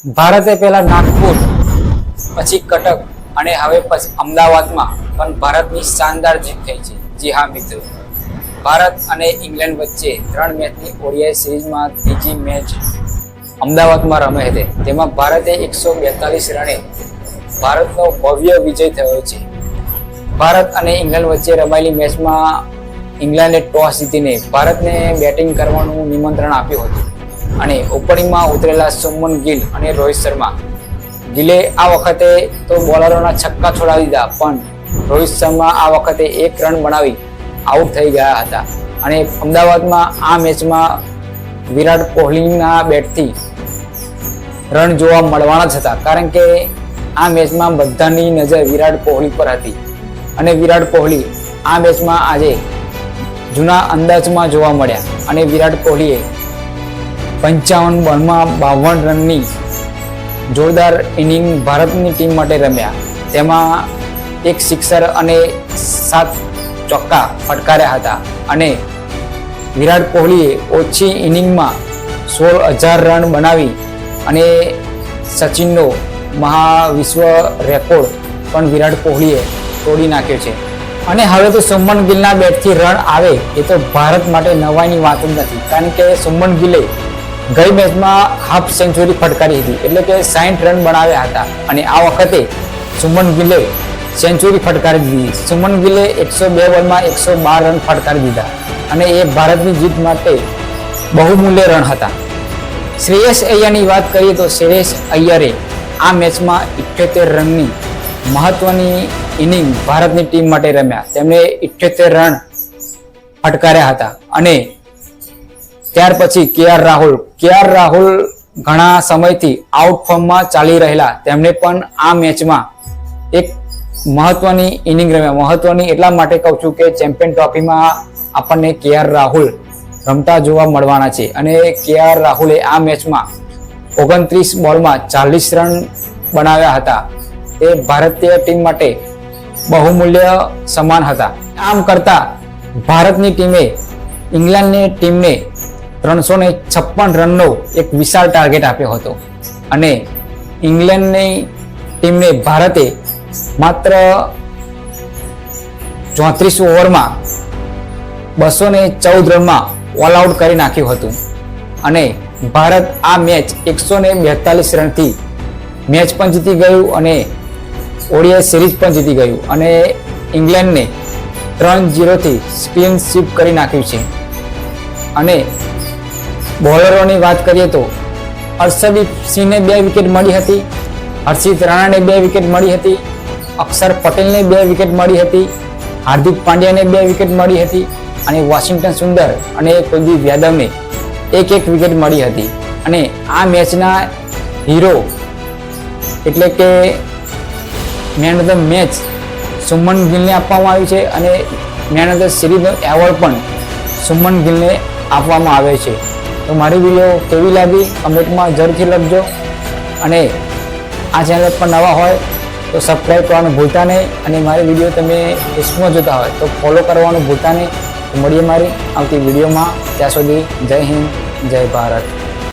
ભારતે પહેલા નાગપુર, પછી કટક અને હવે પછી અમદાવાદમાં પણ ભારતની શાનદાર જીત થઈ છે. જી હા મિત્રો, ભારત અને ઇંગ્લેન્ડ વચ્ચે 3 મેચની ઓડીઆઈ સિરીઝમાં ત્રીજી મેચ અમદાવાદમાં રમાઈ હતી. તેમાં ભારતે 142 રને ભારતનો ભવ્ય વિજય થયો છે. ભારત અને ઇંગ્લેન્ડ વચ્ચે રમાયેલી મેચમાં ઇંગ્લેન્ડે ટોસ જીતીને ભારતને બેટિંગ કરવાનું નિમંત્રણ આપ્યું હતું અને ઓપનિંગમાં ઉતરેલા શુભમન ગિલ અને રોહિત શર્મા. ગિલે આ વખતે તો બોલરોના છક્કા છોડાવી દીધા, પણ રોહિત શર્મા આ વખતે 1 રન બનાવી આઉટ થઈ ગયા હતા. અને અમદાવાદમાં આ મેચમાં વિરાટ કોહલીના બેટથી રન જોવા મળવાના જ હતા, કારણ કે આ મેચમાં બધાની નજર વિરાટ કોહલી પર હતી. અને વિરાટ કોહલી આ મેચમાં આજે જૂના અંદાજમાં જોવા મળ્યા અને વિરાટ કોહલીએ 55 બોલમાં 52 રનની જોરદાર ઇનિંગ ભારતની ટીમ માટે રમ્યા. તેમાં 1 સિક્સર અને 7 ચોક્કા ફટકાર્યા હતા. અને વિરાટ કોહલીએ ઓછી ઇનિંગમાં 16,000 રન બનાવી અને સચિનનો મહાવિશ્વ રેકોર્ડ પણ વિરાટ કોહલીએ તોડી નાખ્યો છે. અને હવે તો શુભમન ગિલના બેટથી રન આવે એ તો ભારત માટે નવાઈની વાત જ નથી, કારણ કે શુભમન ગિલે ગઈ મેચમાં હાફ સેન્ચુરી ફટકારી હતી, એટલે કે 60 રન બનાવ્યા હતા. અને આ વખતે શુભમન ગિલે સેન્ચુરી ફટકારી દીધી. શુભમન ગિલે 102 બોલમાં 112 રન ફટકારી દીધા અને એ ભારતની જીત માટે બહુમૂલ્ય રન હતા. શ્રેયસ અય્યરની વાત કરીએ તો શ્રેયસ અય્યરે આ મેચમાં 78 રનની મહત્વની ઇનિંગ ભારતની ટીમ માટે રમ્યા. તેમણે 78 રન ફટકાર્યા હતા. અને ત્યાર પછી કેઆર રાહુલ ઘણા સમયથી આઉટ ફોર્મમાં ચાલી રહેલા, તેમણે પણ આ મેચમાં એક મહત્વની ઇનિંગ રમ્યા. મહત્વની એટલા માટે કહું છું કે ચેમ્પિયન ટ્રોફીમાં આપણને કેઆર રાહુલ રમતા જોવા મળવાના છે. અને કેઆર રાહુલે આ મેચમાં 29 બોલમાં 40 રન બનાવ્યા હતા. તે ભારતીય ટીમ માટે બહુમૂલ્ય સમાન હતા. આમ કરતા ભારતની ટીમે ઇંગ્લેન્ડની ટીમને 356 રનનો એક વિશાળ ટાર્ગેટ આપ્યો હતો. અને ઇંગ્લેન્ડની ટીમને ભારતે માત્ર 34 ઓવરમાં 214 રનમાં ઓલ આઉટ કરી નાખ્યું હતું. અને ભારત આ મેચ 142 રનથી મેચ પણ જીતી ગયું અને ઓડીઆઈ સિરીઝ પણ જીતી ગયું. અને ઇંગ્લેન્ડને 3-0થી ક્લીન સ્વીપ કરી નાખ્યું છે. અને બોલરોની વાત કરીએ તો હર્ષદીપ સિંહને 2 વિકેટ મળી હતી, હર્ષિત રાણાને 2 વિકેટ મળી હતી, અક્ષર પટેલને 2 વિકેટ મળી હતી, હાર્દિક પાંડ્યાને 2 વિકેટ મળી હતી અને વોશિંગ્ટન સુંદર અને કુલદીપ યાદવને 1 વિકેટ મળી હતી. અને આ મેચના હીરો એટલે કે man of the match Shubman ગિલને આપવામાં આવ્યું છે અને મેન ઓફ ધ સિરીઝનો એવોર્ડ પણ શુભમન ગિલને આપવામાં આવે છે. તો મારી વિડીયો કેવી લાગી કમેન્ટમાં જરૂરથી લખજો. અને આ ચેનલ પર નવા હોય તો સબસ્ક્રાઈબ કરવાનું ભૂલતા નહીં. અને મારી વિડીયો તમે ફેસબુકમાં જોતા હોય તો ફોલો કરવાનું ભૂલતા નહીં. તો મળીએ મારી આવતી વિડીયોમાં. ત્યાં સુધી જય હિન્દ, જય ભારત.